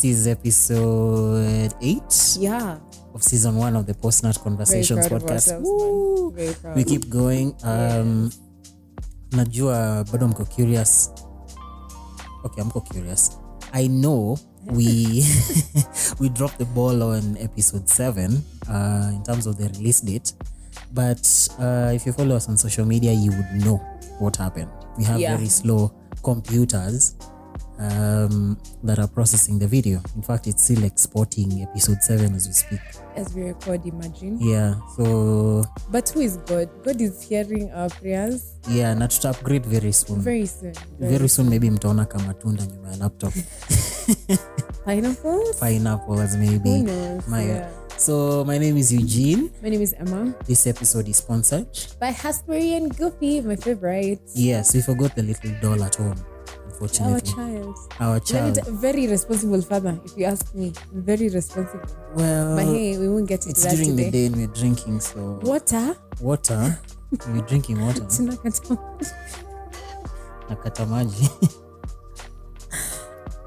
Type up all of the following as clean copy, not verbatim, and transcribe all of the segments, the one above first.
This is episode 8 Yeah. of season 1 of the Post-Nut Conversations podcast. Woo! Very proud. We keep going. Najua bado mko curious. Okay, I'm curious. I know we we dropped the ball on episode 7 in terms of the release date, but if you follow us on social media, you would know what happened. We have very slow computers that are processing the video. In fact, it's still exporting episode 7 as we speak. As we record, imagine. Yeah, so... But who is God? God is hearing our prayers. Yeah, na tuta upgrade very soon. Very soon. Very soon maybe mtaona kama tunda nyuma ya laptop. Pineapples maybe. Who knows? So my name is Eugene. My name is Emma. This episode is sponsored by Hasbury and Goofy, my favorite. Yes, we forgot the little doll at home. Unfortunately. Our child. Very responsible father, if you ask me. Very responsible. Well, but hey, we won't get into that today. It's during the day and we're drinking, so... Water? We're drinking water. Nakata maji.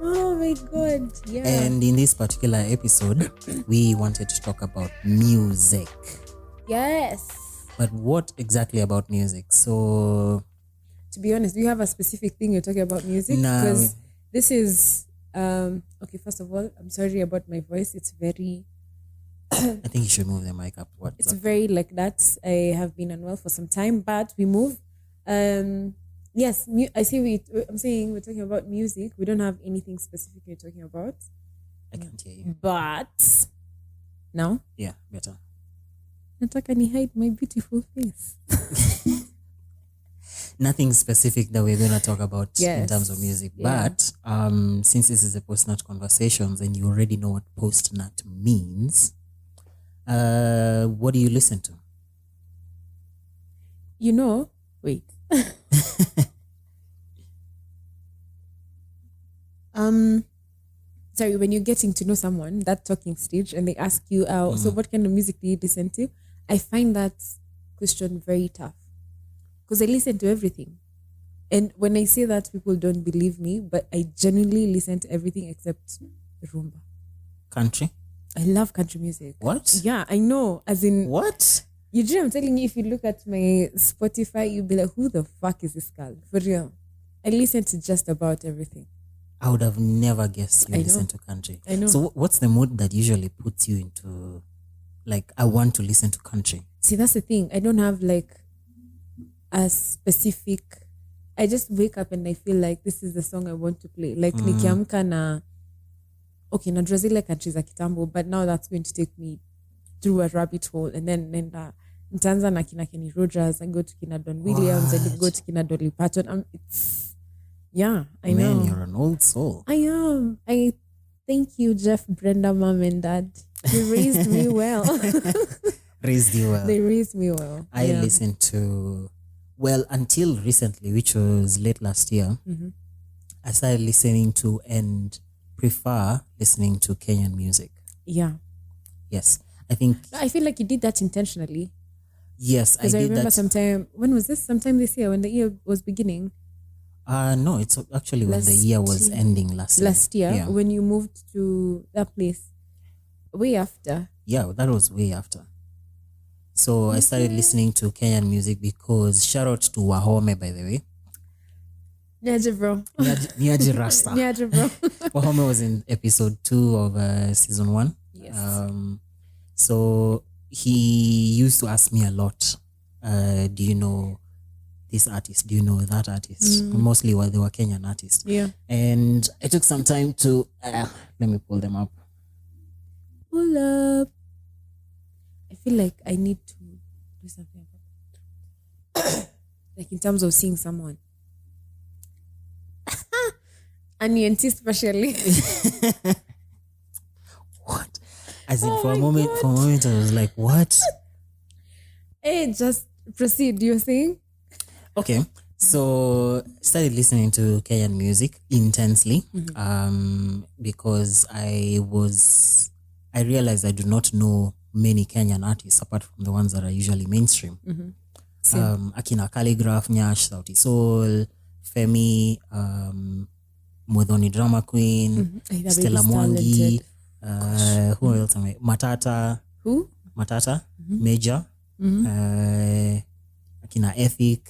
Oh my God, yeah. And in this particular episode, we wanted to talk about music. Yes. But what exactly about music? So... To be honest, do you have a specific thing you're talking about music? No. Because this is okay, first of all, I'm sorry about my voice. It's very I think you should move the mic up. It's very like that. I have been unwell for some time, but we move. Yes, I'm saying we're talking about music. We don't have anything specific we're talking about. I can't hear you. But now? Yeah, better. Nataka ni hide my beautiful face. Nothing specific that we're going to talk about in terms of music. Yeah. But since this is a Post-Nut Conversations and you already know what Post-Nut means, what do you listen to? Wait. Sorry, when you're getting to know someone, that talking stage, and they ask you, so what kind of music do you listen to? I find that question very tough. Because I listen to everything. And when I say that, people don't believe me, but I genuinely listen to everything except rumba. Country? I love country music. What? Yeah, I know. As in... What? I'm telling you, if you look at my Spotify, you'll be like, who the fuck is this girl? For real. I listen to just about everything. I would have never guessed you listen to country. I know. So what's the mood that usually puts you into, like, I want to listen to country? See, that's the thing. I don't have, like, a specific... I just wake up and I feel like this is the song I want to play. Like, nikiamka na... Okay, najua zile country za kitambo, but now that's going to take me through a rabbit hole. And then nitaanza na kina Kenny Rogers, I go to kina Don Williams, I go to kina Dolly Parton. I know. Man, you're an old soul. I am. I thank you, Jeff, Brenda, Mom, and Dad. You raised me well. Raised you well. They raised me well. I listened to... Well, until recently, which was late last year, I started listening to and prefer listening to Kenyan music. Yeah. Yes. I feel like you did that intentionally. Yes, I did that. Because I remember sometime, when was this? Sometime this year when the year was beginning. No, it's actually when the year was ending last year. Last year, when you moved to that place. Way after. Yeah, that was way after. So I started listening to Kenyan music because shout out to Wahome, by the way. Niaje bro. Niaje Rasta. Niaje bro. Wahome was in episode 2 of season 1. Yes. So he used to ask me a lot, do you know this artist? Do you know that artist? Mostly while they were Kenyan artists. Yeah. And I took some time to, let me pull them up. Pull up. I feel like I need to do something about it. Like in terms of seeing someone. And ENT especially. What? As in for a moment I was like, what? Hey, just proceed, you're saying? Okay. So started listening to Kenyan music intensely. Because I realized I do not know many Kenyan artists apart from the ones that are usually mainstream. Akina Calligraph, Nyash, Sauti Sol, Femi, Muthoni Drama Queen, That Stella baby's Mwangi, talented. who else am I? Matata, Who? Major, akina Ethic,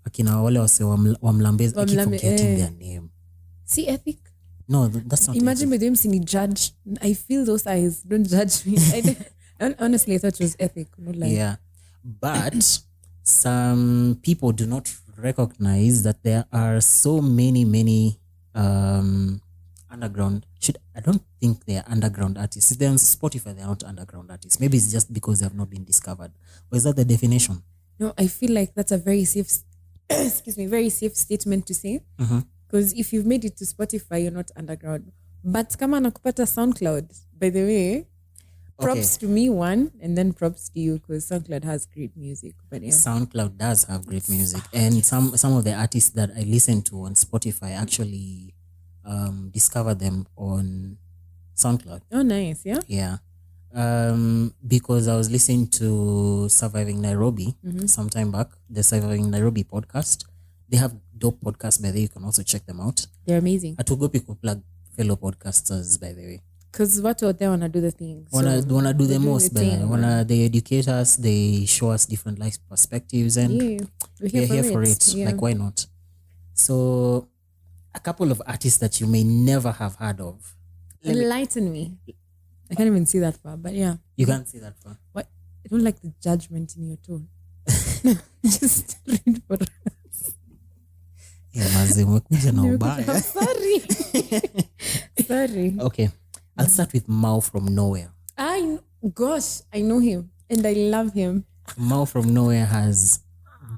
akina wale wase wa Mlambezi. I keep forgetting their name. See Ethic? No, that's not Imagine Ethic. with him seeing judge. I feel those eyes. Don't judge me. Honestly, I thought it was Ethic. No lie. Yeah. But some people do not recognize that there are so many underground. I don't think they are underground artists. They're on Spotify, they're not underground artists. Maybe it's just because they have not been discovered. Or is that the definition? No, I feel like that's a very safe very safe statement to say. Because if you've made it to Spotify, you're not underground. But kama nakupata SoundCloud, by the way, props to me one, and then props to you because SoundCloud has great music. But yeah. SoundCloud does have great music, and some of the artists that I listen to on Spotify actually discover them on SoundCloud. Oh, nice. Yeah. Yeah. Because I was listening to Surviving Nairobi some time back, the Surviving Nairobi podcast. They have dope podcasts, by the way. You can also check them out. They're amazing. Atugopi could plug fellow podcasters, by the way. Because what out there wanna do the thing. Wanna do the they're most, doing the thing, they educate us, they show us different life perspectives, and we're here for it. Yeah. Like, why not? So, a couple of artists that you may never have heard of. Enlighten me. I can't even see that far, but yeah. You can't see that far. What? I don't like the judgment in your tone. Just read for us. Yeah, maze, umekuja na ubaya. Sorry. Okay, I'll start with Mao from Nowhere. I know him and I love him. Mao from Nowhere has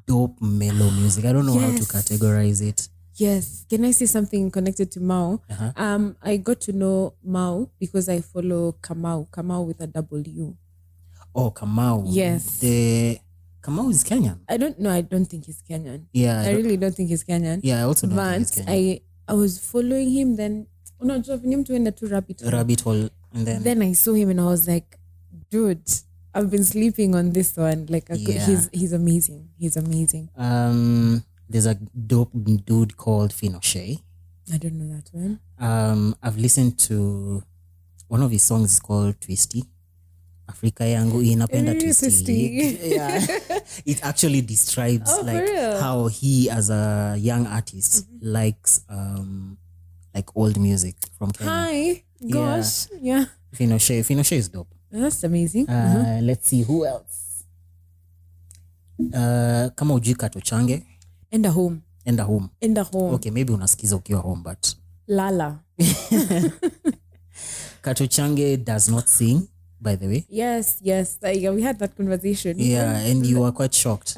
dope mellow music. I don't know how to categorize it. Yes. Can I say something connected to Mao? I got to know Mao because I follow Kamau with a W. Oh, Kamau. Yes. Kamau is Kenyan. I don't think he's Kenyan. Yeah. I really don't think he's Kenyan. Yeah, I also don't think he's Kenyan. I was following him then. No, driving him to end to rabbit hole. And then I saw him and I was like, dude, I've been sleeping on this one. Like he's amazing. He's amazing. There's a dope dude called Finoche. I don't know that one. I've listened to one of his songs called Twisty. Afrika yangu inapenda twisty. Yeah. It actually describes how he as a young artist likes like old music from Kenya. Hi. Gosh. Yeah. Finoche is dope. That's amazing. Let's see who else. Kama ujui Katochange. Enda home. Okay, maybe unasikiza ukiwa home, but Lala. Katochange does not sing, by the way. Yes. We had that conversation. Yeah, and you were quite shocked.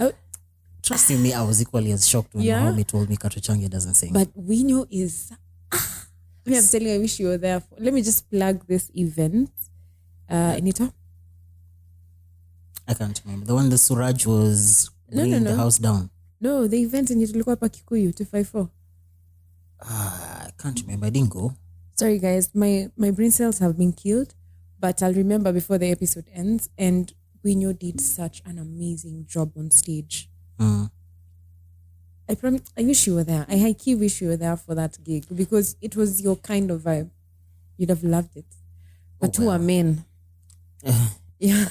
Trust me, I was equally as shocked when Naomi told me Katochange doesn't sing. But Winyo is... I'm telling you, I wish you were there. Let me just plug this event. Anita? I can't remember. The one that Suraj was bringing the house down. No, the event in Tulikuwa pa Kikuyu 254. I can't remember. I didn't go. Sorry guys, my brain cells have been killed, but I'll remember before the episode ends. And Winyo did such an amazing job on stage. I wish you were there. I high-key wish you were there for that gig because it was your kind of vibe. You'd have loved it. But who are men? Yeah.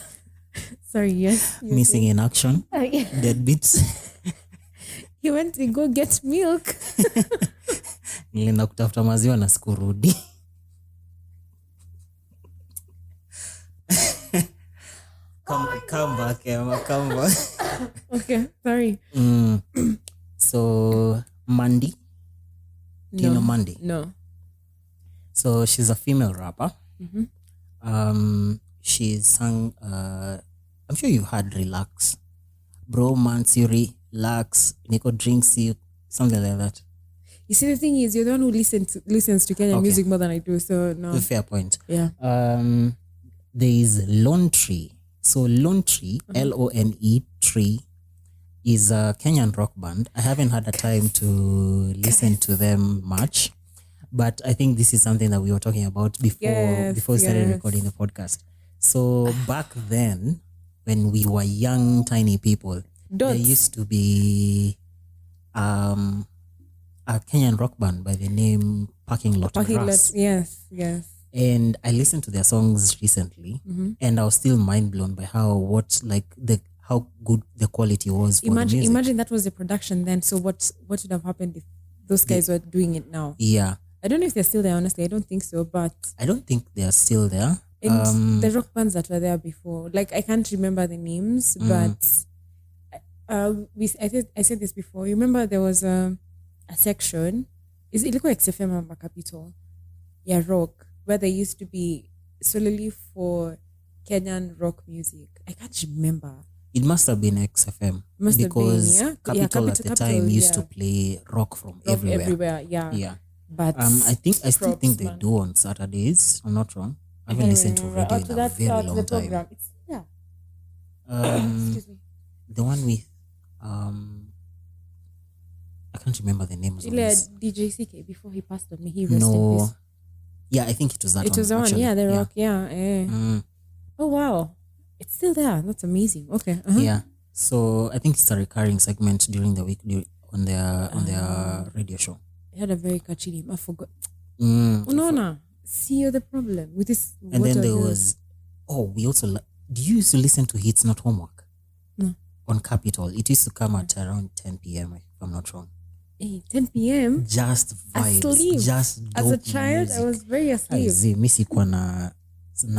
Sorry, yes. Missing in action. Deadbeats. He went to go get milk. Nilienda kutafuta maziwa na sikurudi. Come back, Emma. Come back. Okay, sorry. So, Mandy. Do you know Mandy? No. So, she's a female rapper. She sang, I'm sure you've heard Relax. Bro, Mansuri, Lax, Nico Drinks You, something like that. You see, the thing is, you're the one who listens to Kenyan music more than I do, so no. A fair point. Yeah. There is Lone Tree. So Lone Tree, Lone Tree, is a Kenyan rock band. I haven't had the time to listen to them much, but I think this is something that we were talking about before we started recording the podcast. So back then, when we were young, tiny people, there used to be a a Kenyan rock band by the name Parking Lot Parking Brass. Lot. Yes. And I listened to their songs recently, and I was still mind blown by how good the quality was for the music. Imagine that was the production then. So what would have happened if those guys were doing it now? Yeah. I don't know if they're still there, honestly. I don't think so, but I don't think they are still there. and the rock bands that were there before, like I can't remember the names, but I said this before. You remember there was a section, is it XFM or Capital? Yeah, rock, where there used to be solely for Kenyan rock music. I can't remember. It must have been XFM because Capital at the time used to play rock from everywhere. Yeah. But I still think they do on Saturdays. I'm not wrong. I haven't listened to radio in a very long time. It's, yeah. Excuse me. The one with I can't remember the names of this. DJ CK before he passed on me. He rested in peace. Yeah, I think it was that one. It was the one, actually. yeah, the rock, yeah. Oh wow, it's still there. That's amazing. Okay. Yeah. So I think it's a recurring segment during the week on their radio show. It had a very catchy name. I forgot. And See, you're the problem with this. And then there was. We also. Do you used to listen to Hits Not Homework? No. On Capital, it used to come at around 10 p.m. if I'm not wrong. 10 p.m. Just vibes. Asleep. Just dope as a child, music. I was very asleep. Mi sikuwa na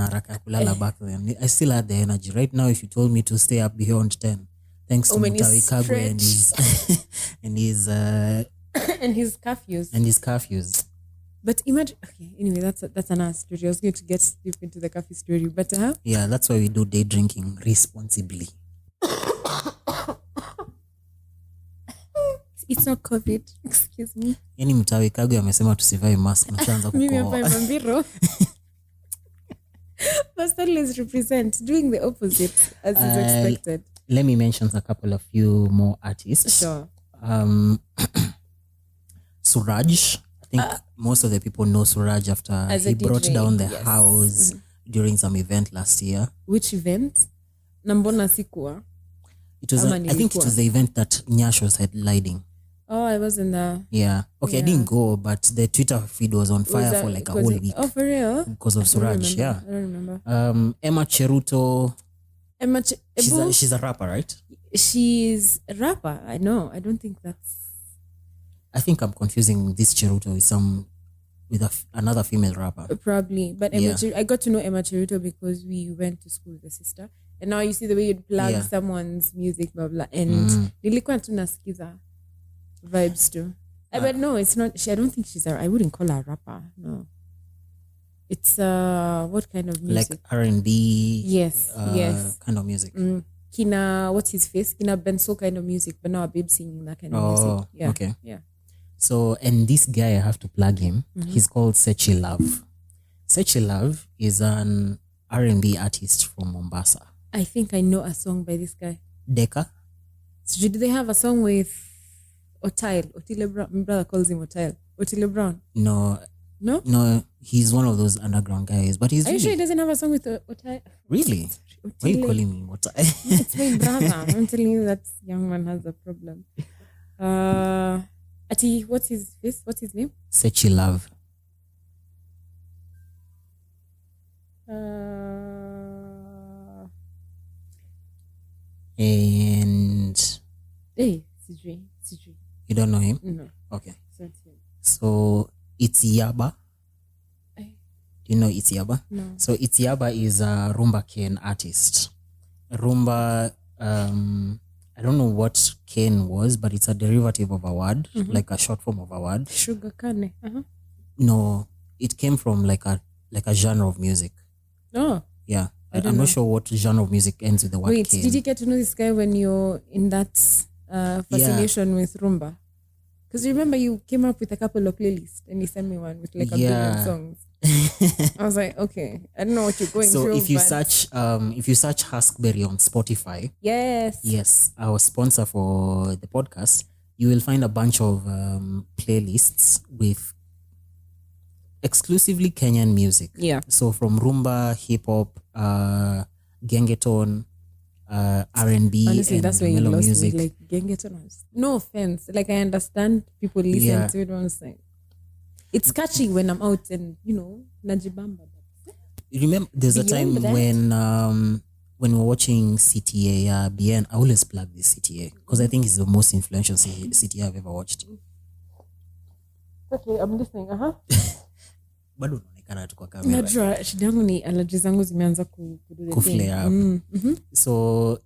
haraka ya kulala back then. I still had the energy. Right now, if you told me to stay up beyond 10, thanks to Mutawi Kagwe and his and his curfews. But imagine, okay, anyway, that's another story. I was going to get deep into the coffee story, but yeah, that's why we do day drinking responsibly. It's not COVID. Excuse me. Yani Mutawi Kagwe amesema tusivae mask na tuanza Mimi hapa kukohoa. Mambiro. Must always represent doing the opposite as is expected. Let me mention a couple of few more artists. Sure. Suraj. I think most of the people know Suraj after he brought down the house during some event last year. Which event? Nambona sikuwa. It was I think it was the event that Nyash was headlining. Oh, I wasn't there. Yeah. Okay, I didn't go, but the Twitter feed was on fire for like a whole week. Oh, for real? Because of Suraj, yeah. I don't remember. Emma Cheruto. She's a rapper, right? She's a rapper. I know. I don't think that's... I think I'm confusing this Cheruto with another female rapper. Probably. But I got to know Emma Cheruto because we went to school with a sister. And now you see the way you'd plug someone's music, blah, blah. And nilikuwa tu nasikiza vibes too. But no, it's not. I don't think I wouldn't call her a rapper. No. It's what kind of music? Like R&B. Yes. Kind of music. Kina, what's his face? Kina Benso kind of music, but now a babe singing that kind of music. Yeah. Okay. Yeah. So, and this guy, I have to plug him. He's called Sechi Love. Sechi Love is an R&B artist from Mombasa. I think I know a song by this guy. Deka. So do they have a song with Otile Brown? My brother calls him Otile Brown. No, he's one of those underground guys. But he's Are you sure he doesn't have a song with Otile? Really? Why are you calling me Otile? It's my brother. I'm telling you that young man has a problem. Ati, what's his name? Sechi Love. And hey, Sidri. You don't know him? No. Okay. So it's Yaba. Do you know It's Yaba? No. So It's Yaba is a Rumba Ken artist. Rumba, I don't know what Ken was, but it's a derivative of a word, like a short form of a word. Sugar cane. No, it came from like a genre of music. Oh. Yeah. I'm not sure what genre of music ends with the word Ken. Did you get to know this guy when you're in that fascination with Rumba? Because you remember you came up with a couple of playlists and you sent me one with like a billion songs. I was like, okay, I don't know what you're going through. So if you search Huskberry on Spotify, yes, our sponsor for the podcast, you will find a bunch of playlists with exclusively Kenyan music. Yeah. So from rumba, hip hop, gengeton, R&B Honestly, and that's where you mellow lost music. me. Like, Gengeton. No offense. Like, I understand people listen Yeah. to it. What I'm saying, it's catchy when I'm out and Najibamba. You remember there's a time Beyond that. when we were watching CTA BN, I always plug this CTA because I think it's the most influential CTA I've ever watched. Okay, I'm listening. Bado unaonekana tu kwa kamera. Najua shida yangu ni allergies zangu zimeanza Flare up. So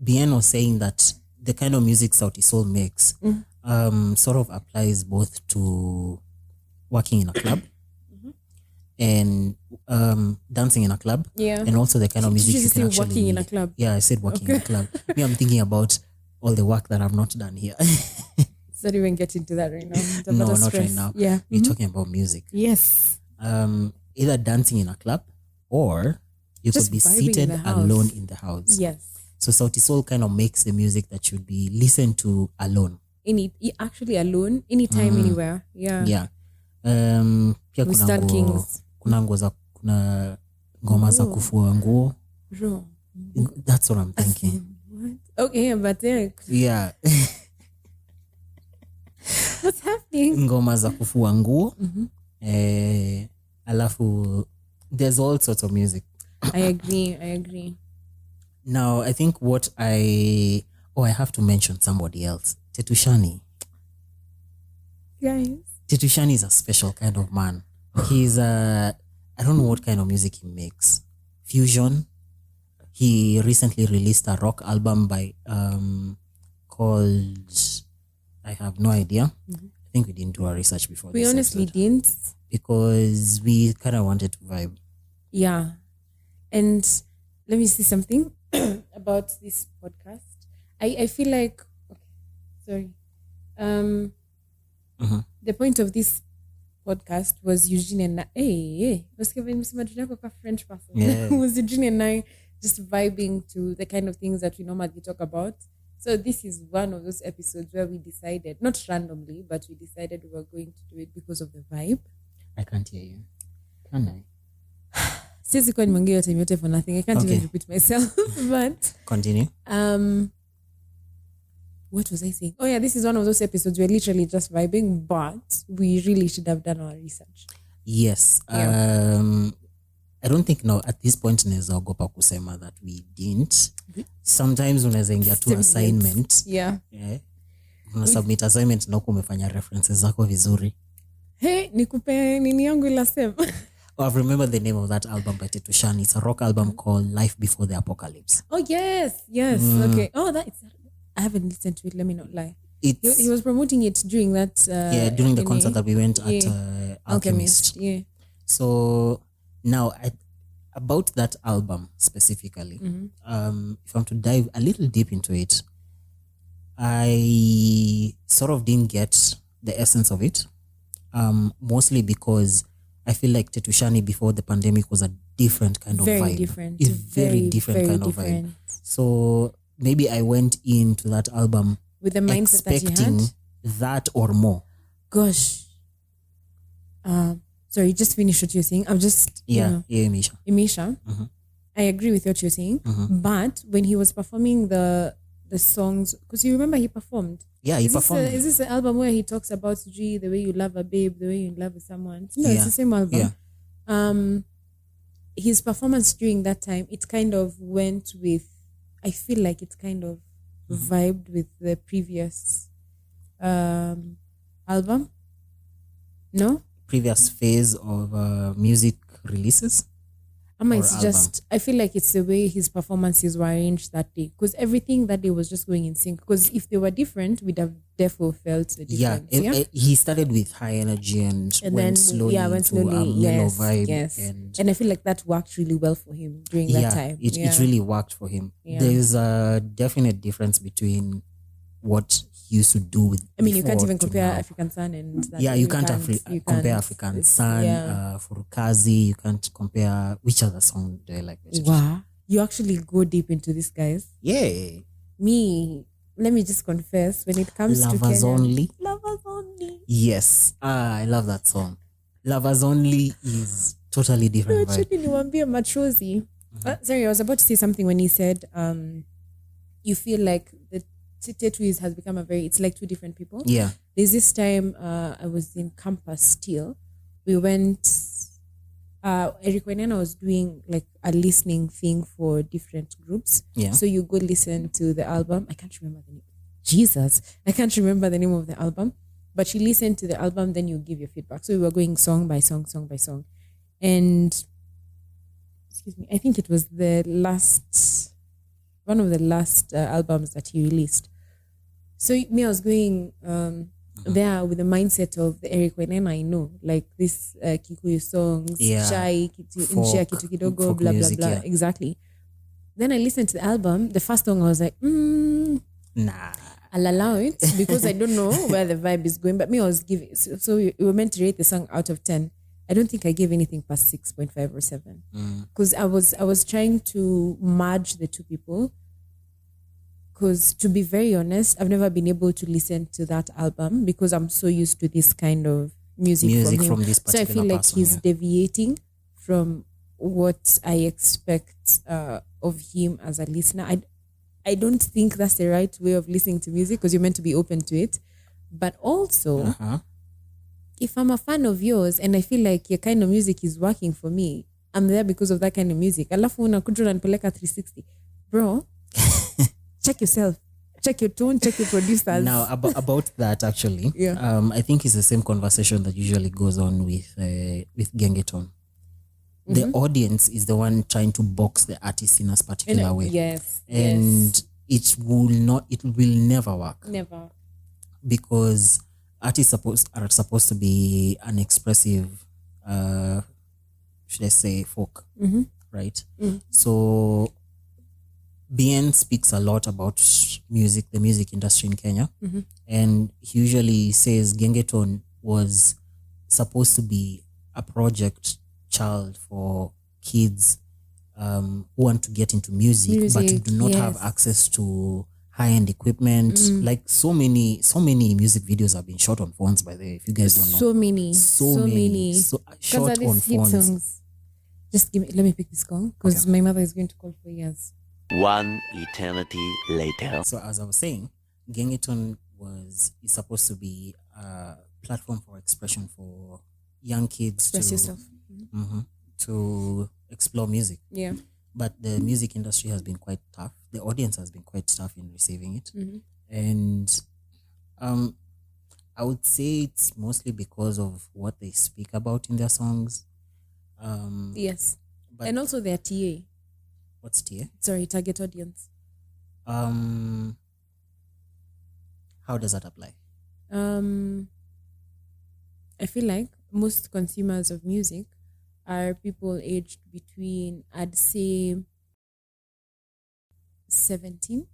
BN was saying that the kind of music Sauti Sol makes sort of applies both to working in a club and dancing in a club, and also the kind of music you can actually working in a club. Yeah, I said working in a club. Me, I'm thinking about all the work that I've not done here. Let's not even get into that right now. No, not right now. Yeah, we're talking about music. Yes. Either dancing in a club or you Just could be vibing in seated the house. alone in the house. Yes. So Sauti Sol kind of makes the music that should be listened to alone. Actually alone, anytime, anywhere. Yeah. Yeah. Pia We stand kings. kuna ngoma za kufua nguo. Bro. That's what I'm thinking. What? Okay, but Yeah. what's happening? Ngoma za kufua nguo. Alafu there's all sorts of music. I agree. Now, I think I have to mention somebody else. Tetushani. Guys. Tetushani is a special kind of man. He's I don't know what kind of music he makes. Fusion. He recently released a rock album by called, I have no idea. I think we didn't do our research before We this honestly episode didn't. because we kind of wanted to vibe. Yeah. And let me say something about this podcast. I feel like, okay, sorry. The point of this podcast was Eugene and I, was a French person. Yeah. Was Eugene and I just vibing to the kind of things that we normally talk about. So this is one of those episodes where we decided, not randomly, but we decided we were going to do it because of the vibe. I can't hear you. Can I? Siwezi kuwa nimeongea yote yote for nothing. I can't Okay. even repeat myself. But Continue. what was I saying? Oh yeah, this is one of those episodes we're literally just vibing, but we really should have done our research. Yes. Yeah. I don't think now at this point naweza ogopa kusema that we didn't. Sometimes unaweza ingia tu assignment. Yeah. Una submit assignment na huko umefanya references zako vizuri. Hey, nikupe nini yangu ila sema. Oh, I've remembered the name of that album by Tetushani. It's a rock album called Life Before the Apocalypse. Oh yes. Okay. Oh, I haven't listened to it, let me not lie. He was promoting it during that during the concert that we went at Alchemist. Yeah. So now about that album specifically, if I'm to dive a little deep into it, I sort of didn't get the essence of it, mostly because I feel like Tetushani before the pandemic was a different kind of vibe. Different. It's very different kind of vibe. So maybe I went into that album with the mindset expecting that you had that or more. Gosh. Sorry, just finish what you're saying. I'm just Imisha. I agree with what you're saying. But when he was performing the songs, because you remember he performed. Yeah, he performed. Is this the album where he talks about the way you love a babe, the way you love someone? No, it's the same album. Yeah. His performance during that time, it kind of went with, I feel like it kind of vibed with the previous album. No? Previous phase of music releases. It's just, I feel like it's the way his performances were arranged that day, because everything that day was just going in sync. Because if they were different, we'd have therefore felt the difference. He started with high energy and went then slowly into a mellow vibe. Yes. And I feel like that worked really well for him during that time. It really worked for him. Yeah. There's a definite difference between what he used to do with. I mean, you can't even compare African Sun and that. Yeah, you can't compare African Sun, Furukazi. You can't compare. Which other song do I like? Wow, you actually go deep into this, guys. Yeah. Me, let me just confess, when it comes Lovers to Kenya, Only. Lovers Only. Yes, I love that song. Lovers Only is totally different vibe. Actually, niwaambie machozi. Sorry, I was about to say something when you said you feel like the Tetris has become it's like two different people. Yeah. There's this time I was in campus still. We went, Eric Wainana was doing like a listening thing for different groups. Yeah. So you go listen to the album. I can't remember the name. Jesus, I can't remember the name of the album. But you listen to the album, then you give your feedback. So we were going song by song, song by song. And, excuse me, I think it was one of the last albums that he released. So me, I was going there with the mindset of the Eric Wainana I know, like this Kikuyu songs, Chai, Nchi Kitu Kidogo, blah, music, blah, blah. Yeah. Exactly. Then I listened to the album. The first song I was like, nah. I'll allow it because I don't know where the vibe is going. But me, I was giving, so we were meant to rate the song out of 10. I don't think I gave anything past 6.5 or 7. Because I was trying to merge the two people. Because to be very honest, I've never been able to listen to that album because I'm so used to this kind of music from this particular So I feel like person, he's deviating from what I expect of him as a listener. I don't think that's the right way of listening to music because you're meant to be open to it. But also, if I'm a fan of yours and I feel like your kind of music is working for me, I'm there because of that kind of music. Alafu unakuja unanipeleka 360. Bro, check yourself. Check your tone, check your producers. Now, about that actually, I think it's the same conversation that usually goes on with Gengeton. The audience is the one trying to box the artist in a particular way. Yes. And it will never work. Never. Because artists are supposed to be an expressive, should I say, folk, right? So Bien speaks a lot about music, the music industry in Kenya. And he usually says Gengeton was supposed to be a project child for kids who want to get into music but do not have access to high-end equipment. Like so many music videos have been shot on phones, by the way, if you guys don't know. So many. Shot on phones. Songs. Just let me pick this song because my mother is going to call for years. One eternity later. So as I was saying, Gengeton is supposed to be a platform for expression for young kids Express yourself. To explore music. Yeah. But the music industry has been quite tough. The audience has been quite tough in receiving it. And I would say it's mostly because of what they speak about in their songs. Yes. And also their TA. What's TA? Sorry, target audience. How does that apply? I feel like most consumers of music are people aged between, I'd say, 17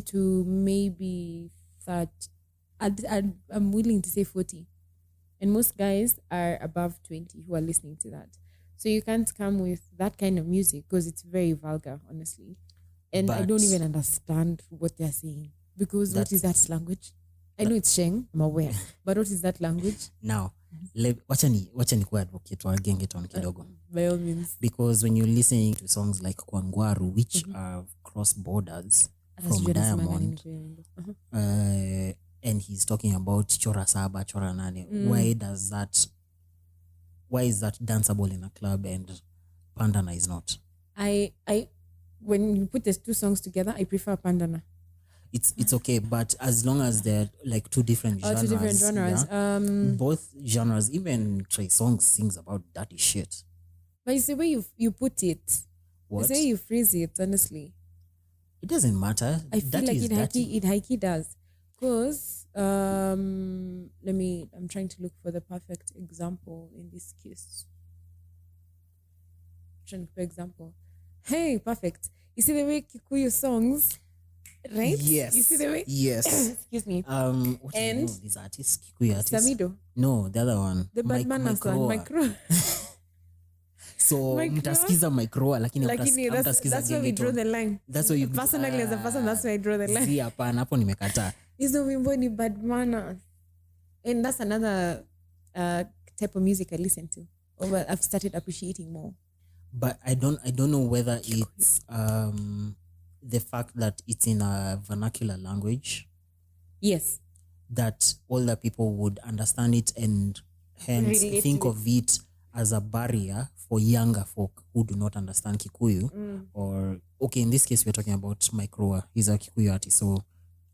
to maybe 30. I'm willing to say 40. And most guys are above 20 who are listening to that. So you can't come with that kind of music because it's very vulgar, honestly. And I don't even understand what they're saying. Because what is that language? I know it's Sheng, I'm aware. But what is that language? Now, wacha ni kuwa advocate wa Gengeton kidogo. By all means. Because when you're listening to songs like Kwangwaru, which are cross borders from Diamond, and he's talking about Chora Saba, Chora Nane, why is that danceable in a club and Pandana is not? When you put these two songs together, I prefer Pandana. It's okay, but as long as they're like two different genres. Yeah, both genres, even Trey Songz sings about dirty shit. But it's the way you put it. What? It's the way you phrase it, honestly. It doesn't matter. I feel like it hikey does. Because I'm trying to look for the perfect example in this case. Hey, perfect. You see the way Kikuyu songs, right? Yes. You see the way? Yes. Excuse me. What is the name of this artist? Kikuyu artist? Samido. No, the other one. The Batman Micro. So mtasikiza Micro, lakini that's where we draw the line. That's where you personally as a person, that's where I draw the line. Si hapana, hapo nimekataa. Hizo wimbo ni bad manners. And that's another type of music I listen to. Or I've started appreciating more. but I don't know whether it's the fact that it's in a vernacular language Yes. that older people would understand it and hence Relate think to of it as a barrier for younger folk who do not understand Kikuyu. Or okay, in this case we're talking about Mike Roa. He's a Kikuyu artist, so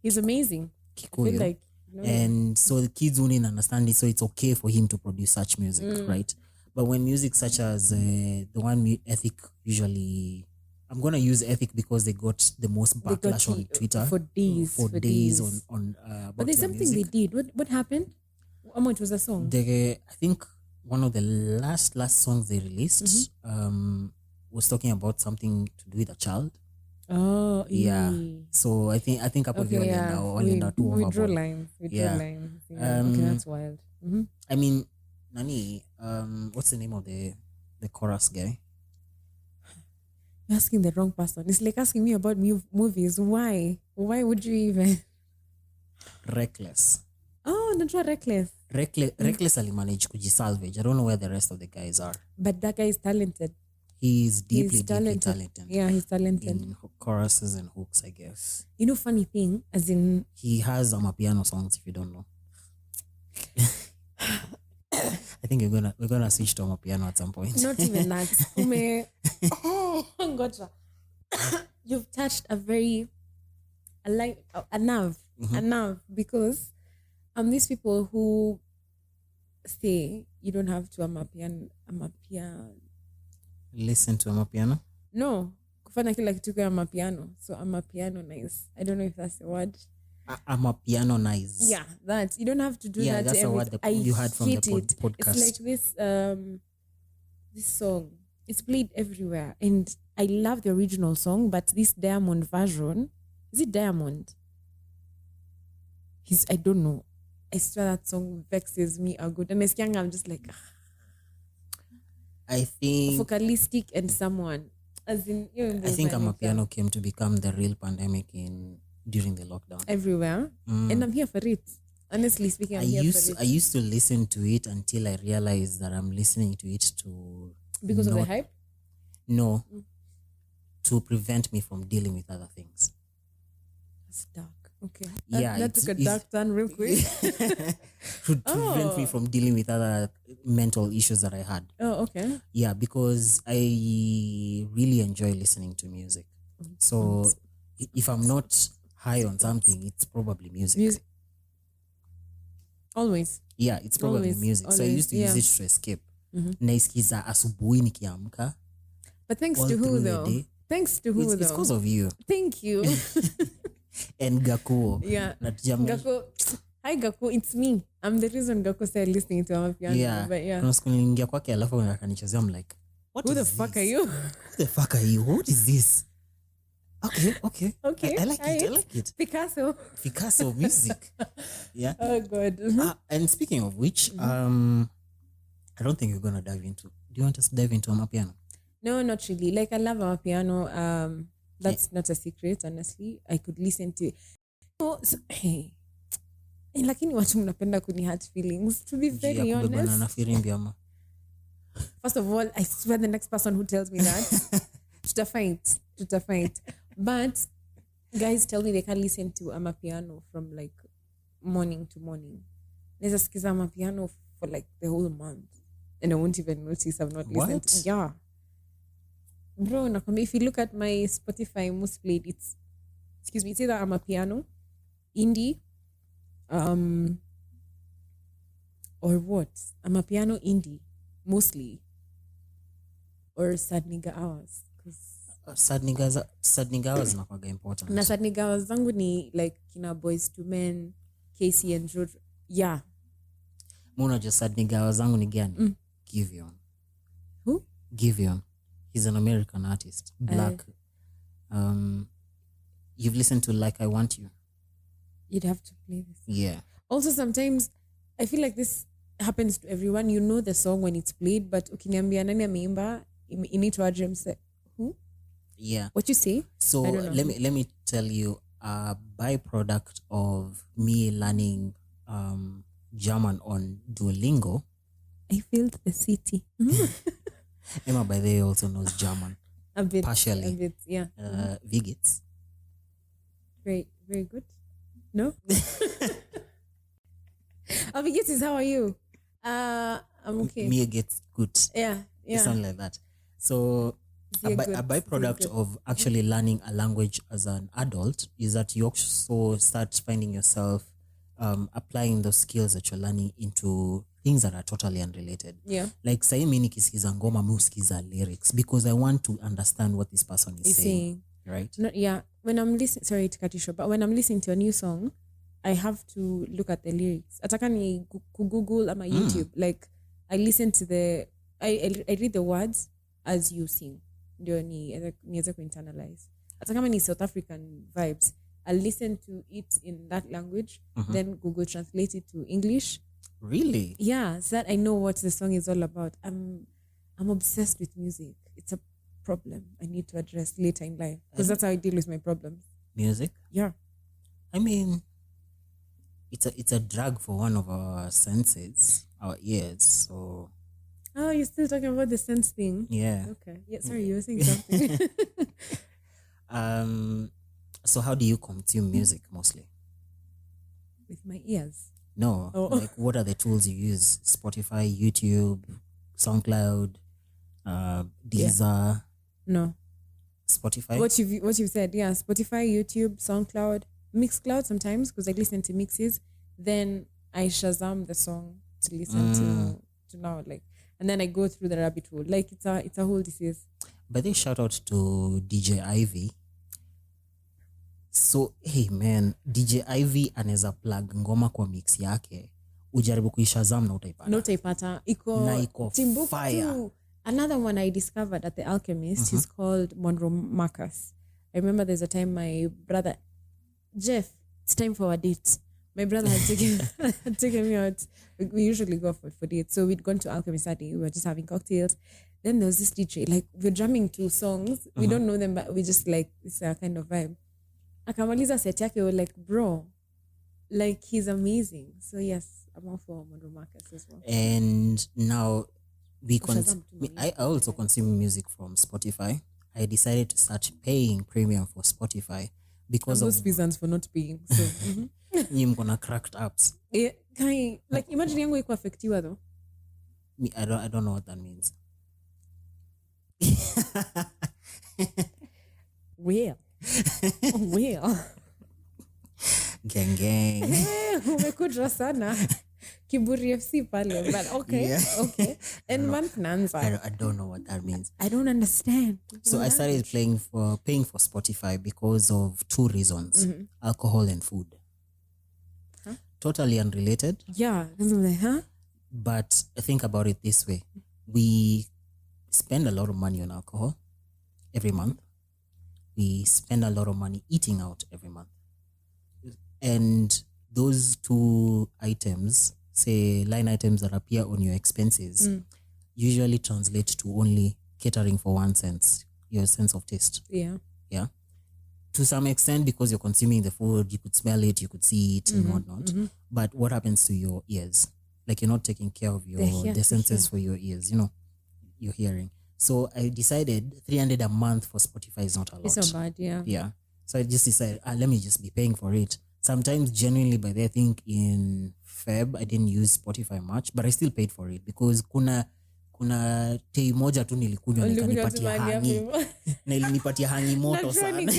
He's amazing. I Kikuyu. feel like, you know, And so the kids wouldn't understand it, so it's okay for him to produce such music, right? But when music such as the one Ethic usually, I'm gonna use Ethic because they got the most they got backlash on it Twitter for days. for days on about But there's their something music. they did. What happened? It was a song. I think one of the last songs they released was talking about something to do with a child. Oh, Yeah. So I think hapo Okay, hivyo yeah. walienda tu We draw overboard. lines. We draw Yeah. lines. Yeah. Okay, that's wild. Mm-hmm. I mean, Nani, what's the name of the chorus guy? You're asking the wrong person. It's like asking me about movies. Why? Why would you even? Reckless. Oh, not reckless. Reckless alimanage kujisalvage. I don't know where the rest of the guys are. But that guy is talented. He's deeply He's talented. talented. Yeah, he's talented. In choruses and hooks, I guess. You know, funny thing, as in, He has piano songs. If you don't know, I think we're gonna switch to piano at some point. not even that. Oh, gotcha. You've touched a nerve, a nerve, because these people who say you don't have to amapiano. Listen to piano. No, kufanya kila kitu kwa amapiano. So amapiano nice. I don't know if that's the word. Piano nice. Yeah, that you don't have to do Yeah, that. that's to a word everything. that you had from the hate it. podcast. It's like this song. It's played everywhere, and I love the original song, but this Diamond version, is it Diamond? I don't know. I swear that song vexes me a good. And as young, I'm just like I think focalistic and someone. As in, I think piano came to become the real pandemic during the lockdown. everywhere, and I'm here for it. Honestly speaking, I'm here for it. I used to listen to it until I realized that I'm listening to it to Because of the not- hype? No, to prevent me from dealing with other things. It's dark. Okay. Yeah, That took a dark turn real quick. To prevent me from dealing with other mental issues that I had. Oh, okay. Yeah, because I really enjoy listening to music. So if I'm not high on something, it's probably music. Music. Always. Yeah, it's probably Always, music. So I always, used to yeah. use it to escape. Naisikiza asubuhi nikiamka. But thanks All to who through the though? day. Thanks to who It's though? because of you Thank you. and Gakuo. Yeah. Na tujamia- Gako. Hi Gako, it's me. I'm the reason Gako started listening to our piano. Yeah. But yeah. Kuna siku niliingia kwake alafu akanichezea, I'm like, what Who the is fuck this? are you? Who the fuck are you? What is this? Okay. Okay. I like it. I like it. Picasso. Picasso music. Yeah. Oh god. And speaking of which, I don't think we're gonna dive into. Do you want us to dive into Amapiano? No, not really. Like I love our piano. That's not a secret, honestly. I could listen to hey. Lakini watu mnapenda kuni hurt feelings. To be very Ya kubebana honest. na firimbi ama. First of all, I swear the next person who tells me that tuta fight. But guys tell me they can't listen to Amapiano from like morning to morning. Naweza sikiza Amapiano for like the whole month and I won't even notice I've not listened. What? Yeah. Bro, nakwambia, if you look at my Spotify most played, it's either Amapiano, indie, or what? Amapiano, indie, mostly, or Sad Nigga Hours. Sad nigga hours zinakuwaga important. Na Sad Nigga Hours zangu ni like kina Boys to Men, Casey and George. Yeah. Muna just sad nigga hours zangu ni gani? Giveon. Who? Giveon. He's an American artist. Black. You've listened to Like I Want You? You'd have to play this. Yeah. Also, sometimes I feel like this happens to everyone. You know the song when it's played, but ukiniambia nani ameimba, inaitwaje mse? Who? Yeah. What you say? So I don't know. let me tell you a byproduct of me learning German on Duolingo. I felt the city. Emma, by the way, also knows German. A bit. Partially. A bit, yeah. Wie geht's? Very, very good. No? Abigasis, how are you? I'm okay. Mir geht's gut. Yeah. Something like that. So Sehr gut, a byproduct sehr gut. of actually learning a language as an adult is that you also start finding yourself applying those skills that you're learning into things that are totally unrelated. Yeah. Like sahi mimi nikisikiza ngoma mi husikiza lyrics because I want to understand what this person is saying. Right? No, yeah. When I'm listening, sorry to cut you short, but when I'm listening to a new song, I have to look at the lyrics. Ataka ni Google ama YouTube. Like I listen to I read the words as you sing. Ndio niweze kuinternalize. Hata kama ni South African vibes, I'll listen to it in that language, then Google translate it to English. Really? Yeah, so that I know what the song is all about. I'm obsessed with music. It's a problem I need to address later in life because that's how I deal with my problems. Music? Yeah. I mean, it's a drug for one of our senses, our ears. So. Oh, you're still talking about the sense thing? Yeah. Okay. Yeah. Sorry, you were saying something. So how do you consume music mostly? With my ears. No. Oh. Like, what are the tools you use? Spotify, YouTube, SoundCloud, Deezer. No. Spotify. What you've said, yeah. Spotify, YouTube, SoundCloud, Mixcloud sometimes because I listen to mixes. Then I Shazam the song to listen to now, like, and then I go through the rabbit hole. Like it's a whole disease. But they shout out to DJ Ivy. So hey man, DJ Ivy anaweza plug ngoma kwa mix yake. Ujaribu kuishazam na utaipata. Na utaipata. Iko Timbuktu. Fire. Another one I discovered at the Alchemist is called Monroe Marcus. I remember there's a time my brother Jeff, it's time for a date. My brother had taken me out. We usually go for dates. So we'd gone to Alchemist that day. We were just having cocktails. Then there was this DJ, like we're jamming two songs. We don't know them, but we just like, it's a kind of vibe. Akamaliza set yake, we were like, bro, like he's amazing. So yes, I'm all for Monroe Marcus as well. And now I also consume music from Spotify. I decided to start paying premium for Spotify because and of those reasons for not paying. So I'm gonna cracked apps. yeah, like imagine yangu iko affectiwa though. I don't know what that means. Well. Gang. Umekuja sana. Kiburi FC pale, but okay, Yeah. okay. And month nanza. I don't know what that means. I don't understand. So I started paying for Spotify because of two reasons: alcohol and food. Huh? Totally unrelated. Yeah, I'm like, huh? But think about it this way: we spend a lot of money on alcohol every month. We spend a lot of money eating out every month, and those two items, say line items that appear on your expenses, usually translate to only catering for your sense of taste. Yeah. Yeah. To some extent, because you're consuming the food, you could smell it, you could see it and whatnot. But what happens to your ears? Like you're not taking care of the senses for your ears, your hearing. So I decided 300 a month for Spotify is not a lot. It's not bad, yeah. Yeah. So I just decided, let me just be paying for it. Sometimes genuinely, by the I think in Feb, I didn't use Spotify much, but I still paid for it because kuna tei moja tu nilikunywa nikanipatia hangi. Na ilinipatia hangi moto sana.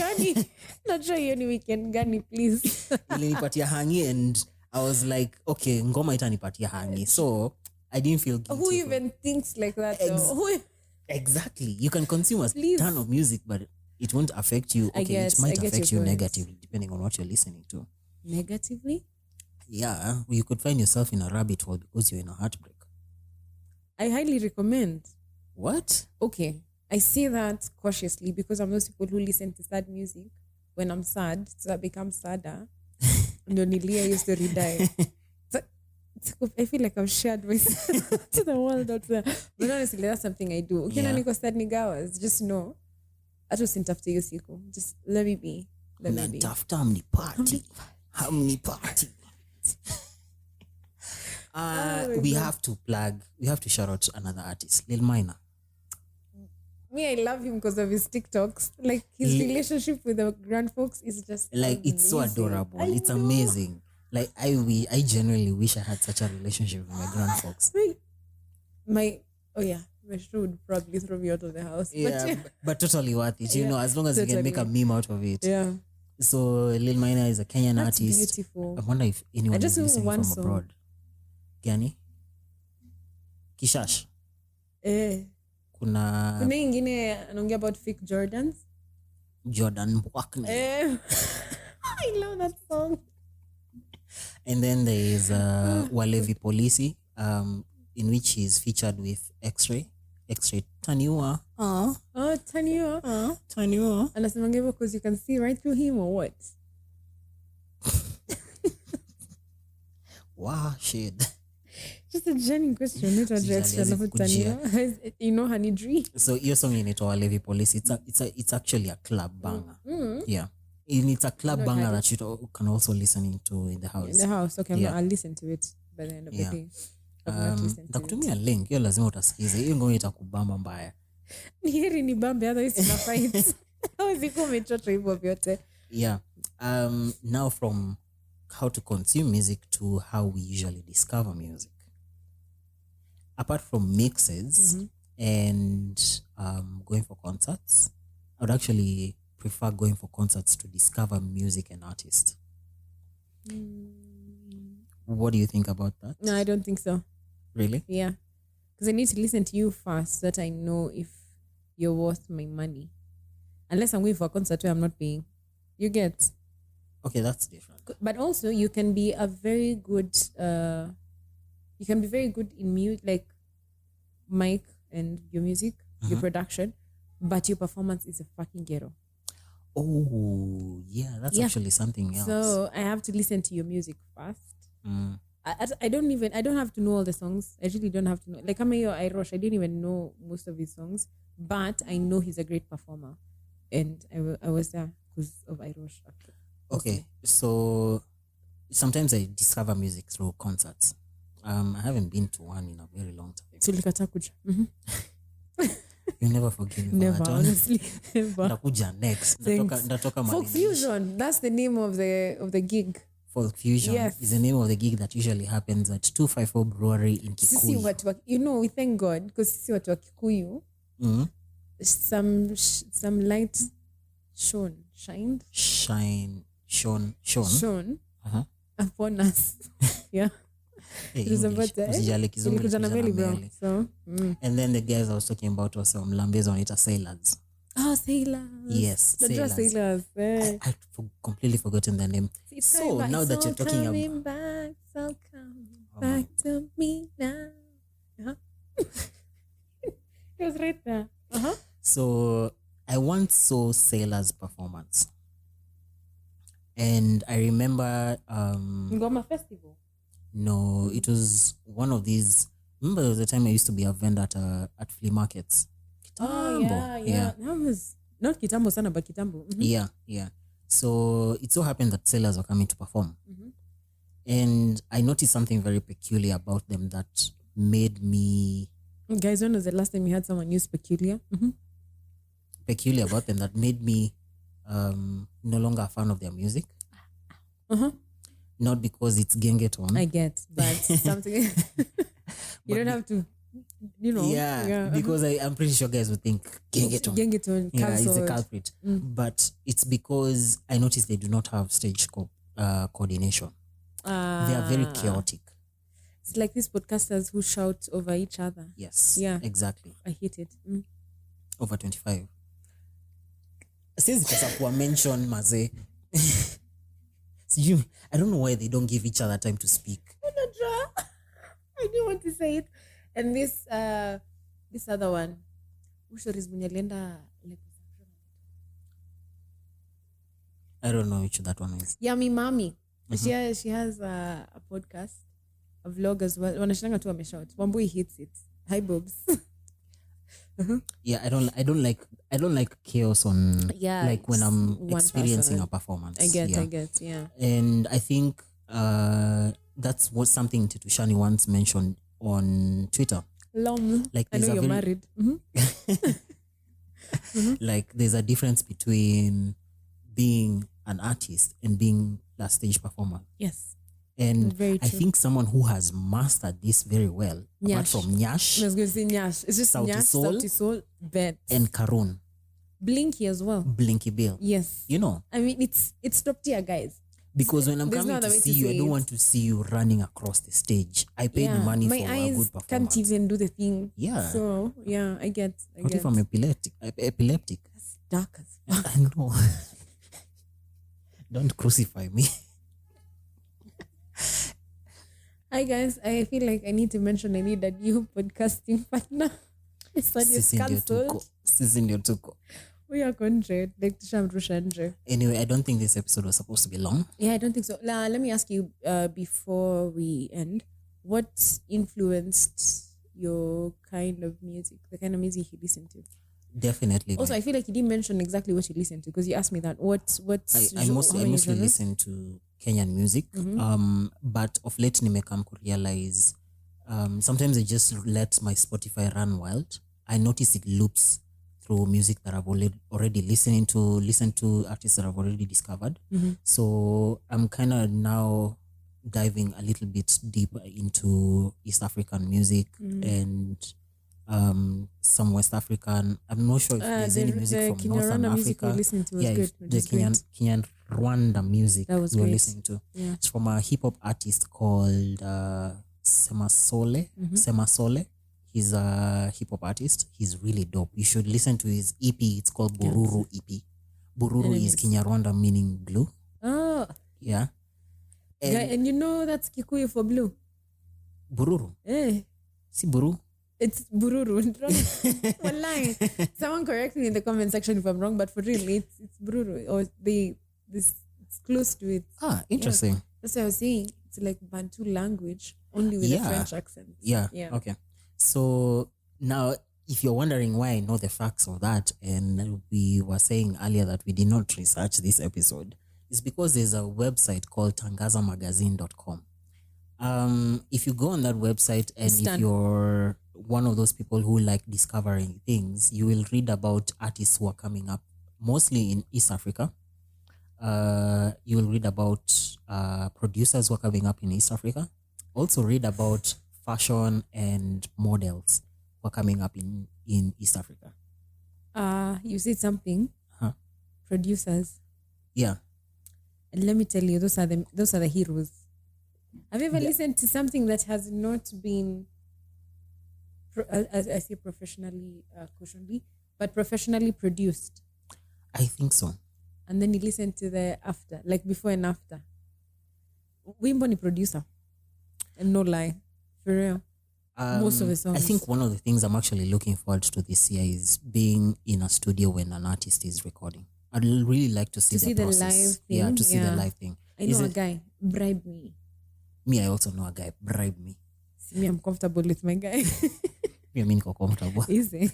Najua hiyo ni weekend gani, please. Ilinipatia hangi and I was like, okay, ngoma itanipatia hangi. So I didn't feel guilty. Who even thinks like that though? Exactly. You can consume a ton of music, but it won't affect you. Okay, it might affect you negatively depending on what you're listening to. Negatively? Yeah, you could find yourself in a rabbit hole because you're in a heartbreak. I highly recommend. What? Okay, I say that cautiously because I'm those people who listen to sad music when I'm sad, so I become sadder. Ndio nilia used to die. I feel like I've shared myself to the world out there. But honestly, that's something I do. Ukiona niko sad nigawas, just know. Hata usintafute hiyo siku. Just let me be. Let me be. Natafuta hamnipati. Hamnipati. We have to shout out another artist, Lil Minor. Me, I love him because of his TikToks. Like his relationship with the Grand Folks is just Like it's so amazing. adorable. I It's know. amazing. Like I genuinely wish I had such a relationship with my Grand Folks. My shoe would probably throw me out of the house. Yeah, but totally worth it. You Yeah, know, as long as you can make a totally. meme out of it. Yeah. So Lil Minor is a Kenyan That's artist. beautiful. I wonder if anyone I just is know listening one from song. abroad. Gani? Kishash. Kuna Kuna ingine anaongea about fake Jordans. Jordan Buakne. I love that song. And then there is Walevi Polisi, in which he's featured with X-Ray. X-Ray Taniwa. Oh, Tanya. Taniwa. Anasemanga hivyo because you can see right through him or what? Wow, shit. Just a genuine question. Not a Sijali, reaction. as if Alafu Tanya. You know Hanidri? So your song inaitwa Walevi Polisi. It's actually a club banger. Yeah. And it's a club banger that you can also listen to in the house. In the house. Okay, Yeah. I'll listen to it by the end of Yeah. the day. I've not listened to it. Nitakutumia link, hiyo lazima utasikize. Hiyo ngoma itakubamba mbaya. Ni heri ni bambe, otherwise tuna fight. Hawezi kuwa umechocha hivyo vyote. Yeah. Now from how to consume music to how we usually discover music. Apart from mixes and going for concerts, I would actually prefer going for concerts to discover music and artists. What do you think about that? No, I don't think so. Really? Yeah. Because I need to listen to you first so that I know if you're worth my money. Unless I'm going for a concert where I'm not paying. You get? Okay, that's different. But also you can be a very good you can be very good in mute, like mic and your music, your production, but your performance is a fucking ghetto. Oh, yeah, that's actually something else. So I have to listen to your music first. I don't have to know all the songs. I really don't have to know. Like Kamayo Irosh, I didn't even know most of his songs, but I know he's a great performer. And I was there because of Irosh. Okay, so sometimes I discover music through concerts. I haven't been to one in a very long time. Tulikataa kuja. You never forgive me for Never, that one. honestly. Never. Ndakuja next. Thanks. Ndatoka Folk Malindi. Fusion, that's the name of the gig. Folk Fusion Yes. is the name of the gig that usually happens at 254 Brewery in Sisi Kikuyu. watu wa, we thank God because sisi watu wa Kikuyu, some light shined Shone. upon us. Yeah. Hey, It was English. about Usijali kizungu, Tulikuja na tulikuja Meli, na bro. Meli. So, And then the guys I was talking about was Mlambezi wanaita Sailors. sailors. Yes, Najua Sailors. sailors. I completely forgotten the name. So now that you're talking about back, so coming back to me now. It was right there. So I once saw Sailor's performance. And I remember Ngoma Festival. no, it was one of these. Remember there was a time I used to be a vendor at flea markets. Kitambo. Yeah. That was not Kitambo sana, but Kitambo. Yeah. So it so happened that Sailors were coming to perform. And I noticed something very peculiar about them that made me Guys, when was the last time you had someone use peculiar? peculiar about them that made me no longer a fan of their music. Not because it's gengeton. I get, but something you don't have to, because I'm pretty sure guys would think gengeton. Gengeton, Yeah, it's the cancelled. culprit. But it's because I noticed they do not have stage coordination. They are very chaotic. It's like these podcasters who shout over each other. Yes. Yeah. Exactly. I hate it. Over 25. Since Kasakuwa mention Maze. I don't know why they don't give each other time to speak. I didn't want to say it. And this other one, Ushori's Bunyalenda. I don't know which that one is. Yummy Mommy. She has a podcast, a vlog as well. Wanashanga tu ameshout. Wambui hits it. Hi Bobs. Yeah, I don't like chaos on like when I'm one experiencing person. a performance. I get, yeah. And I think that's what something Titushani once mentioned on Twitter. Long. Like I know there's a you're very- married. Like there's a difference between being an artist and being a stage performer. Yes. And Very I true. think someone who has mastered this very well, apart Nyash. from Nyash I was going to say Nyash. It's just Sauti Nyash, Sol. Sauti Sol, Bet. and Karun, Blinky as well. Blinky Bill. Yes. You know, I mean, it's top tier, guys. because when I'm There's coming no to other way see to you, I say don't it. want to see you running across the stage. I paid money my for a eyes good can't performance. even do the thing. Yeah. So yeah, I get. What if I'm epileptic? It's dark as I know. Don't crucify me. Hi guys, I feel like I need to mention I need a new podcasting partner. It's cancelled. Sisi ndio tuko. We are content. Like tushamrusha nje. Anyway, I don't think this episode was supposed to be long. Yeah, I don't think so. Let me ask you before we end, what influenced your kind of music, the kind of music you listen to? Definitely. Also, I feel like you didn't mention exactly what you listen to because you asked me that. I mostly listen to Kenyan music. But of late nimekam to realize sometimes I just let my Spotify run wild. I notice it loops through music that I've already listened to artists that I've already discovered. So I'm kind of now diving a little bit deeper into East African music and some West African. I'm not sure if there's any music from Northern music we Africa. listened to was Yeah, good. the Kenyan Rwanda music That was we were great. listening to. Yeah. It's from a hip hop artist called Semasole. Semasole. He's a hip hop artist. He's really dope. You should listen to his EP. It's called Bururu EP. Bururu is Kinyarwanda meaning blue. Oh, Yeah. and you know that's Kikuyu for blue. Bururu. Si buru. It's bururu. Wallahi. Someone correct me in the comment section if I'm wrong, but for real, it's bururu or it's close to it. Interesting. That's what I was saying. It's like Bantu language, only with a French accent. Yeah. Yeah. Okay. So now, if you're wondering why I know the facts of that, and we were saying earlier that we did not research this episode, it's because there's a website called tangazamagazine.com. If you go on that website and if you're one of those people who like discovering things, you will read about artists who are coming up, mostly in East Africa. You will read about producers who are coming up in East Africa. Also read about fashion and models who are coming up in East Africa. You said something. Producers. Yeah. And let me tell you, those are the heroes. Have you ever listened to something that has not been, I say professionally, cautionally, but professionally produced? I think so. And then you listen to the after, like before and after. Wimbo ni producer. And no lie. For real. Most of the songs. I think one of the things I'm actually looking forward to this year is being in a studio when an artist is recording. I'd really like to see the process. Live thing. Yeah, to see the live thing. I know a guy. Bribe me. Me, I also know a guy. Bribe me. See me, I'm comfortable with my guy. Me, I mean, comfortable. Easy.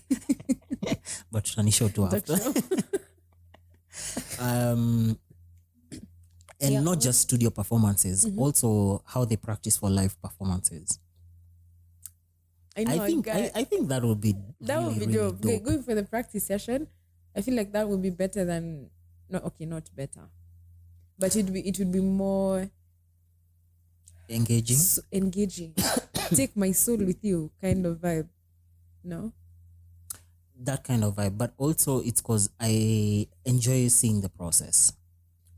But tutanishow tu after. And not just studio performances, also how they practice for live performances. I think that would be really dope. dope. Going for the practice session, I feel like that would be better than not better, but it would be more engaging. Engaging. Take my soul with you kind of vibe. No, that kind of vibe, but also it's because I enjoy seeing the process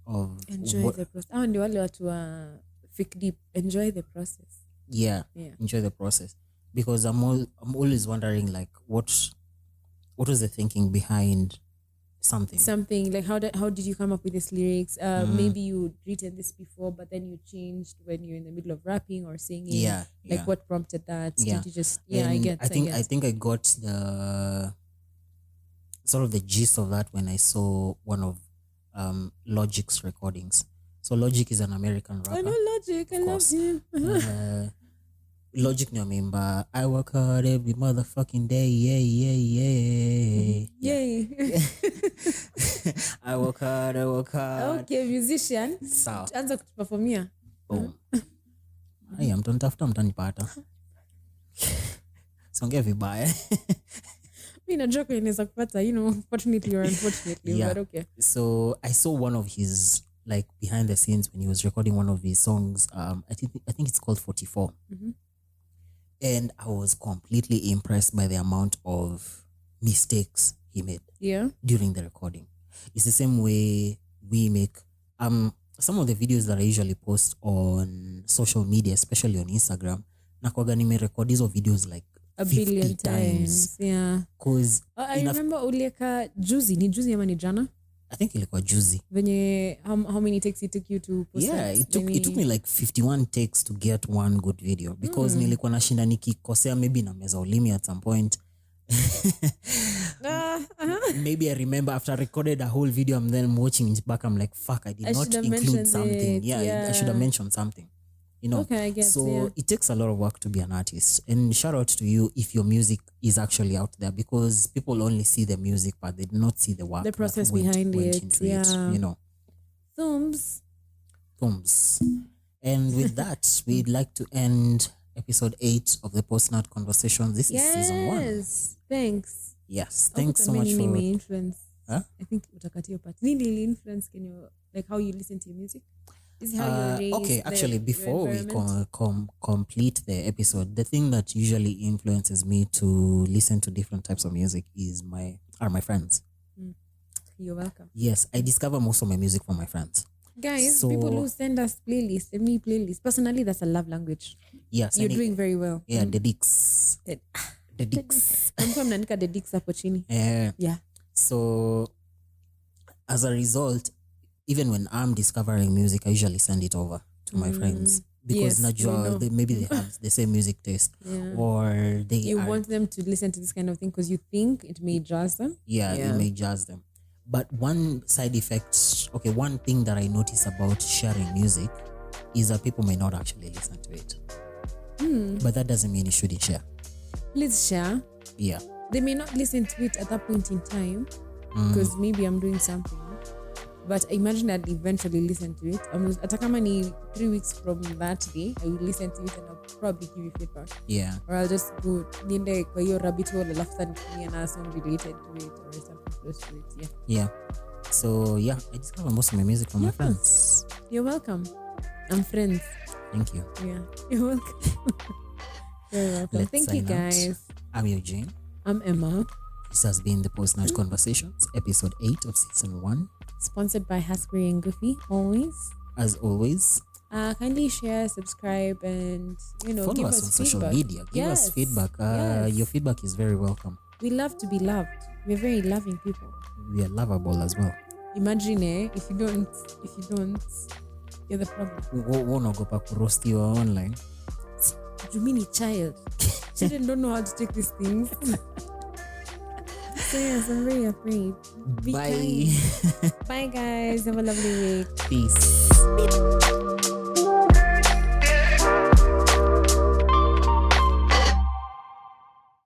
of the process. Ndio wale watu wa fake deep. Enjoy the process. Yeah. Enjoy the process, because I'm always wondering, like, what was the thinking behind something like how did you come up with these lyrics? Maybe you'd written this before, but then you changed when you're in the middle of rapping or singing. Like what prompted that? Did you just I think I got the sort of the gist of that when I saw one of Logic's recordings. So Logic is an American rapper. I know Logic. I love him. Logic ni ameimba I work hard every motherfucking day, Yay. I work hard. Okay, musician. Sawa. Anza kutuperformia. Boom. Haya, mtanitafuta mtanipata. Songea vibaya. Mi najua kwa inaweza kupata, fortunately or unfortunately, Yeah. but okay. So I saw one of his like behind the scenes when he was recording one of his songs. I think it's called 44. And I was completely impressed by the amount of mistakes he made Yeah. during the recording. It's the same way we make some of the videos that I usually post on social media, especially on Instagram. Nakwaga nimerecord hizo videos like A 50 billion times. Yeah. Cause I remember ulieka juzi. Ni juzi ama ni jana? I think ilikuwa juzi. Venye how many takes it took you to post Yeah, that? it took me like 51 takes to get one good video because nilikuwa nashinda nikikosea maybe na meza ulimi at some point. Maybe I remember after I recorded a whole video, I'm then watching it back. I'm like, fuck, I did I not should have include mentioned something. it, Yeah, I should have mentioned something. Okay, I guess, So yeah. it takes a lot of work to be an artist. And shout out to you if your music is actually out there, because people only see the music, but they do not see the work. The process that went behind it, into yeah. it, Thumbs. Thumbs. And with that, we'd like to end episode 8 of the Post-Nut Conversation. This is season 1. Yes. Thanks. Yes. Thanks so much for... Nini influence. Huh? I think utakatio part. Nini influence can you like how you listen to your music? Is it how you're raised? Okay, actually, your before we environment? complete the episode, the thing that usually influences me to listen to different types of music are my friends. You're welcome. Yes, I discover most of my music from my friends. Guys, So- people who send us playlists, send me playlists. Personally, that's a love language. Yes, You're and doing very well. yeah, the dicks. The- The dicks. Mlikuwa mnaandika the dicks hapo chini. Yeah. So as a result, even when I'm discovering music, I usually send it over to my friends because Yes, we know. maybe they have the same music taste, Yeah. or they You are, want them to listen to this kind of thing because you think it may jazz them. yeah, Yeah. it may jazz them. But one side effect, one thing that I notice about sharing music is that people may not actually listen to it. But that doesn't mean you shouldn't share. Please share. Yeah. They may not listen to it at that point in time because maybe I'm doing something. But imagine I'd eventually listen to it. Hata kama ni 3 weeks from that day, I will listen to it and I'll probably give you feedback. Yeah. Or I'll just go niende kwa hiyo rabbit hole alafu sasa nitumie na song related to it or something close to it. Yeah. Yeah. So yeah, I discover most of my music from my friends. You're welcome. I'm friends. Thank you. Yeah. You're welcome. You're welcome. Let's Thank you sign out. guys. I'm Eugene. I'm Emma. This has been the Post-Nut Conversations, episode 8 of season 1. Sponsored by Haskberry and Goofy, always. As always, Kindly share, subscribe, and follow give us on social feedback. media. Give us Yes, feedback. yes. Your feedback is very welcome. We love to be loved. We're very loving people. We are lovable as well. Imagine, if you don't, you're the problem. Wonagopa kurostiwa online. You mean a child? Children don't know how to take these things. So yes, I'm very afraid. Be Bye. kind. Bye guys. Have a lovely week. Peace.